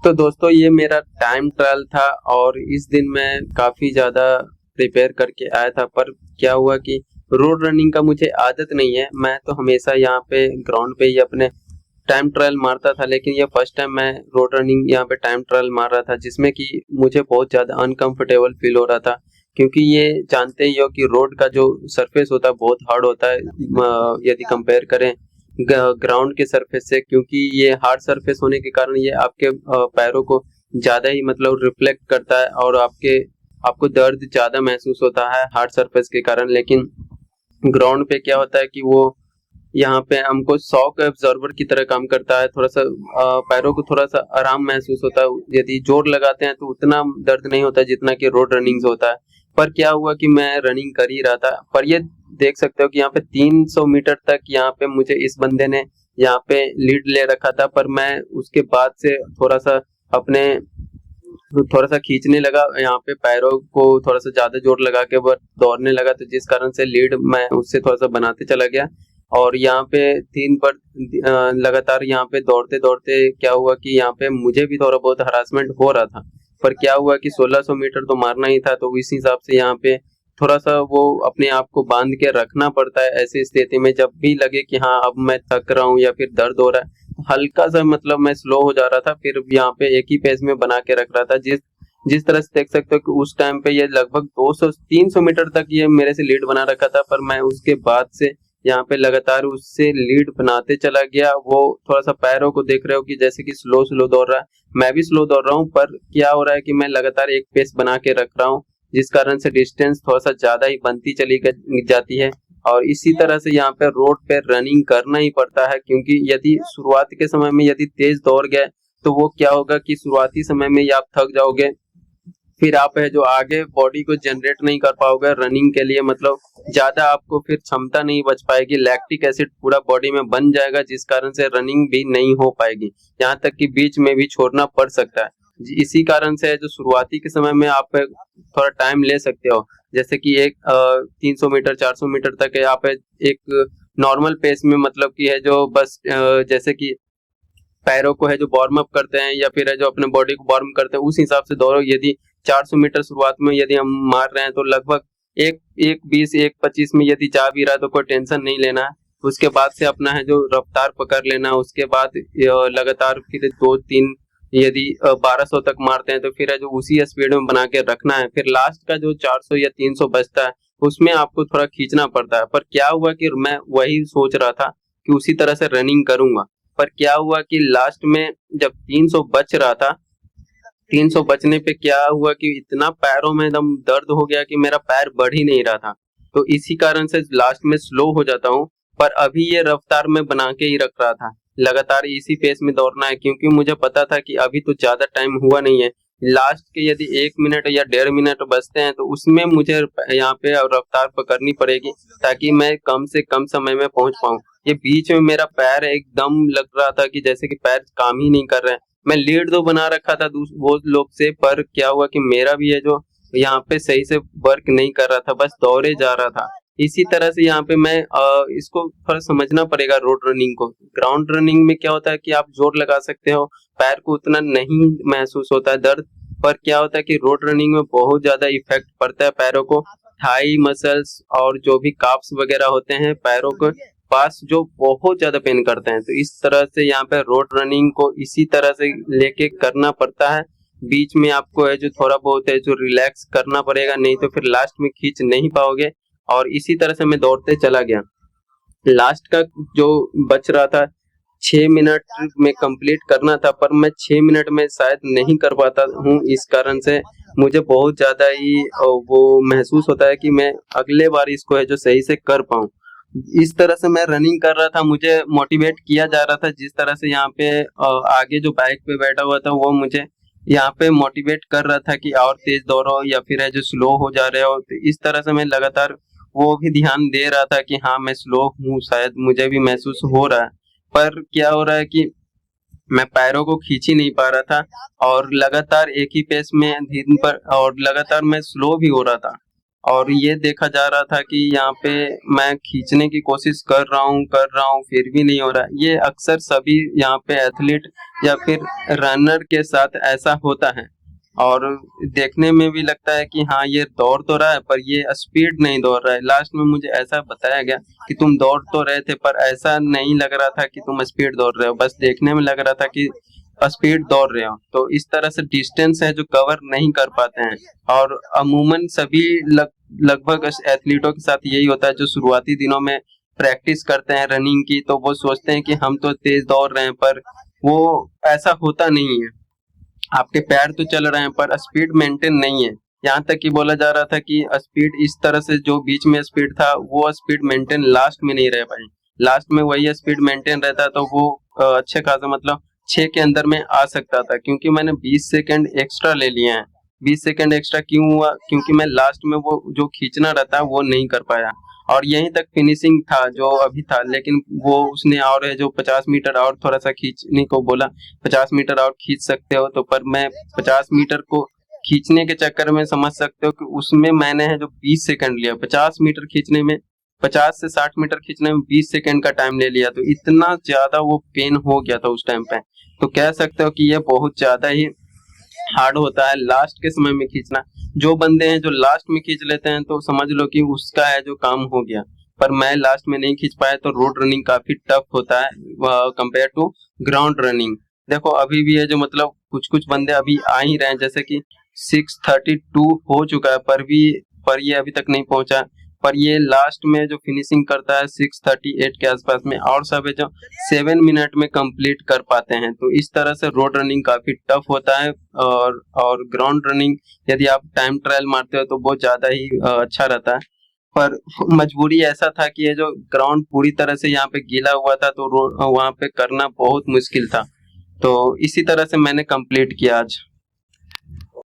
तो दोस्तों ये मेरा टाइम ट्रायल था और इस दिन मैं काफ़ी ज़्यादा प्रिपेयर करके आया था। पर क्या हुआ कि रोड रनिंग का मुझे आदत नहीं है। मैं तो हमेशा यहाँ पे ग्राउंड पे ही अपने टाइम ट्रायल मारता था, लेकिन ये फर्स्ट टाइम मैं रोड रनिंग यहाँ पे टाइम ट्रायल मार रहा था, जिसमें कि मुझे बहुत ज़्यादा अनकंफर्टेबल फील हो रहा था। क्योंकि ये जानते ही हो कि रोड का जो सरफेस होता है बहुत हार्ड होता है, यदि कंपेयर करें ग्राउंड के सरफेस से। क्योंकि ये हार्ड सरफेस होने के कारण ये आपके पैरों को ज़्यादा ही मतलब रिफ्लेक्ट करता है और आपको दर्द ज़्यादा महसूस होता है हार्ड सरफेस के कारण। लेकिन ग्राउंड पे क्या होता है कि वो यहाँ पे हमको शॉक एब्जॉर्बर की तरह काम करता है। थोड़ा सा पैरों को थोड़ा सा आराम महसूस होता है। यदि जोर लगाते हैं तो उतना दर्द नहीं होता जितना कि रोड रनिंग से होता है। पर क्या हुआ कि मैं रनिंग कर ही रहा था, पर ये देख सकते हो कि यहाँ पे 300 मीटर तक यहाँ पे मुझे इस बंदे ने यहाँ पे लीड ले रखा था। पर मैं उसके बाद से अपने थोड़ा सा खींचने लगा, यहाँ पे पैरों को थोड़ा सा ज्यादा जोर लगा के दौड़ने लगा, तो जिस कारण से लीड मैं उससे थोड़ा सा बनाते चला गया। और यहाँ पे लगातार यहाँ पे दौड़ते दौड़ते क्या हुआ कि यहाँ पे मुझे भी थोड़ा बहुत हरासमेंट हो रहा था। पर क्या हुआ कि 1600 मीटर तो मारना ही था, तो इस हिसाब से यहाँ पे थोड़ा सा वो अपने आप को बांध के रखना पड़ता है। ऐसी स्थिति में जब भी लगे कि हाँ अब मैं थक रहा हूँ या फिर दर्द हो रहा है, हल्का सा मतलब मैं स्लो हो जा रहा था, फिर यहाँ पे एक ही पेस में बना के रख रहा था। जिस जिस तरह से देख सकते हो कि उस टाइम पे ये लगभग 200-300 मीटर तक ये मेरे से लीड बना रखा था। पर मैं उसके बाद से यहाँ पे लगातार उससे लीड बनाते चला गया। वो थोड़ा सा पैरों को देख रहे हो कि जैसे कि स्लो स्लो दौड़ रहा है, मैं भी स्लो दौड़ रहा हूँ। पर क्या हो रहा है कि मैं लगातार एक पेस बना के रख रहा हूँ, जिस कारण से डिस्टेंस थोड़ा सा ज्यादा ही बनती चली जाती है। और इसी तरह से यहाँ पे रोड पे रनिंग करना ही पड़ता है। क्योंकि यदि शुरुआत के समय में यदि तेज दौड़ गए तो वो क्या होगा कि शुरुआती समय में ही आप थक जाओगे, फिर आप है जो आगे बॉडी को जनरेट नहीं कर पाओगे रनिंग के लिए। मतलब ज्यादा आपको फिर क्षमता नहीं बच पाएगी, लैक्टिक एसिड पूरा बॉडी में बन जाएगा, जिस कारण से रनिंग भी नहीं हो पाएगी, यहाँ तक कि बीच में भी छोड़ना पड़ सकता है। इसी कारण से जो शुरुआती के समय में आप थोड़ा टाइम ले सकते हो, जैसे कि एक 300 मीटर 400 मीटर तक है आप एक नॉर्मल पेस में, मतलब कि है जो बस जैसे कि पैरों को है जो वार्म अप करते हैं या फिर है जो अपने बॉडी को वार्म करते हैं, उस हिसाब से दौड़ो। यदि 400 मीटर शुरुआत में यदि हम मार रहे हैं तो लगभग एक एक 20 एक 25 में यदि जा भी रहा है तो कोई टेंशन नहीं लेना है। उसके बाद से अपना है जो रफ्तार पकड़ लेना है। उसके बाद लगातार फिर 2-3 यदि 1200 तक मारते हैं तो फिर है जो उसी स्पीड में बना के रखना है। फिर लास्ट का जो 400 या 300 बचता है उसमें आपको थोड़ा खींचना पड़ता है। पर क्या हुआ कि मैं वही सोच रहा था कि उसी तरह से रनिंग करूंगा। पर क्या हुआ कि लास्ट में जब 300 बच रहा था, 300 बचने पे क्या हुआ कि इतना पैरों में एकदम दर्द हो गया कि मेरा पैर बढ़ ही नहीं रहा था। तो इसी कारण से लास्ट में स्लो हो जाता हूँ। पर अभी ये रफ्तार में बना के ही रख रहा था, लगातार इसी पेस में दौड़ना है, क्योंकि मुझे पता था कि अभी तो ज्यादा टाइम हुआ नहीं है। लास्ट के यदि 1 मिनट या 1.5 मिनट बचते हैं तो उसमें मुझे यहाँ पे रफ्तार पकड़नी पड़ेगी, ताकि मैं कम से कम समय में पहुंच पाऊं। ये बीच में मेरा पैर एकदम लग रहा था कि जैसे कि पैर काम ही नहीं कर रहे हैं। मैं लीड तो बना रखा था वो लोग से, पर क्या हुआ कि मेरा भी है जो यहाँ पे सही से वर्क नहीं कर रहा था, बस दौड़े जा रहा था। इसी तरह से यहाँ पे मैं इसको थोड़ा समझना पड़ेगा रोड रनिंग को। ग्राउंड रनिंग में क्या होता है कि आप जोर लगा सकते हो, पैर को उतना नहीं महसूस होता है दर्द। पर क्या होता है कि रोड रनिंग में बहुत ज्यादा इफेक्ट पड़ता है पैरों को, थाई मसल्स और जो भी काफ्स वगैरह होते हैं पैरों को पास, जो बहुत ज्यादा पेन करते हैं। तो इस तरह से यहाँ पे रोड रनिंग को इसी तरह से लेके करना पड़ता है। बीच में आपको है जो थोड़ा बहुत है जो रिलैक्स करना पड़ेगा, नहीं तो फिर लास्ट में खींच नहीं पाओगे। और इसी तरह से मैं दौड़ते चला गया। लास्ट का जो बच रहा था 6 मिनट में कंप्लीट करना था, पर मैं 6 मिनट में शायद नहीं कर पाता हूँ। इस कारण से मुझे बहुत ज्यादा ही वो महसूस होता है कि मैं अगले बार इसको है जो सही से कर पाऊँ। इस तरह से मैं रनिंग कर रहा था, मुझे मोटिवेट किया जा रहा था। जिस तरह से यहाँ पे आगे जो बाइक पे बैठा हुआ था वो मुझे यहाँ पे मोटिवेट कर रहा था कि और तेज दौड़ो या फिर है जो स्लो हो जा रहे हो। तो इस तरह से मैं लगातार वो भी ध्यान दे रहा था कि हाँ मैं स्लो हूँ, शायद मुझे भी महसूस हो रहा है। पर क्या हो रहा है कि मैं पैरों को खींच ही नहीं पा रहा था और लगातार एक ही पेस में दिन पर, और लगातार मैं स्लो भी हो रहा था। और ये देखा जा रहा था कि यहाँ पे मैं खींचने की कोशिश कर रहा हूँ फिर भी नहीं हो रहा। ये अक्सर सभी यहाँ पे एथलीट या फिर रनर के साथ ऐसा होता है और देखने में भी लगता है कि हाँ ये दौड़ तो रहा है पर ये स्पीड नहीं दौड़ रहा है। लास्ट में मुझे ऐसा बताया गया कि तुम दौड़ तो रहे थे पर ऐसा नहीं लग रहा था कि तुम स्पीड दौड़ रहे हो, बस देखने में लग रहा था कि स्पीड दौड़ रहे हो। तो इस तरह से डिस्टेंस है जो कवर नहीं कर पाते हैं और अमूमन सभी लगभग एथलीटों के साथ यही होता है जो शुरुआती दिनों में प्रैक्टिस करते हैं रनिंग की, तो वो सोचते हैं कि हम तो तेज दौड़ रहे हैं पर वो ऐसा होता नहीं है। आपके पैर तो चल रहे हैं पर स्पीड मेंटेन नहीं है। यहाँ तक कि बोला जा रहा था कि स्पीड इस तरह से जो बीच में स्पीड था वो स्पीड मेंटेन लास्ट में नहीं रह पाई। लास्ट में वही स्पीड मेंटेन रहता तो वो अच्छे खासा मतलब 6 के अंदर में आ सकता था, क्योंकि मैंने 20 सेकंड एक्स्ट्रा ले लिए हैं। 20 सेकंड एक्स्ट्रा क्यों हुआ? क्योंकि मैं लास्ट में वो जो खींचना रहता है वो नहीं कर पाया और यहीं तक फिनिशिंग था जो अभी था। लेकिन वो उसने और है जो 50 मीटर और थोड़ा सा खींचने को बोला, 50 मीटर और खींच सकते हो, तो पर मैं 50 मीटर को खींचने के चक्कर में समझ सकते हो कि उसमें मैंने है जो 20 सेकंड लिया। 50 मीटर खींचने में 50 से 60 मीटर खींचने में 20 सेकंड का टाइम ले लिया, तो इतना ज्यादा वो पेन हो गया था उस टाइम पे। तो कह सकते हो कि ये बहुत ज्यादा ही हार्ड होता है लास्ट के समय में खींचना। जो बंदे हैं जो लास्ट में खींच लेते हैं तो समझ लो कि उसका है जो काम हो गया, पर मैं लास्ट में नहीं खींच पाया। तो रोड रनिंग काफी टफ होता है कंपेयर टू ग्राउंड रनिंग। देखो अभी भी है जो मतलब कुछ कुछ बंदे अभी आ ही रहे हैं, जैसे कि 6:32 हो चुका है पर ये अभी तक नहीं पहुंचा। पर ये लास्ट में जो फिनिशिंग करता है 6:38 के आसपास में, और सब है जो 7 मिनट में कंप्लीट कर पाते हैं। तो इस तरह से रोड रनिंग काफी टफ होता है और ग्राउंड रनिंग यदि आप टाइम ट्रायल मारते हो तो बहुत ज्यादा ही अच्छा रहता है। पर मजबूरी ऐसा था कि ये जो ग्राउंड पूरी तरह से यहाँ पे गीला हुआ था तो वहाँ पे करना बहुत मुश्किल था। तो इसी तरह से मैंने कंप्लीट किया आज।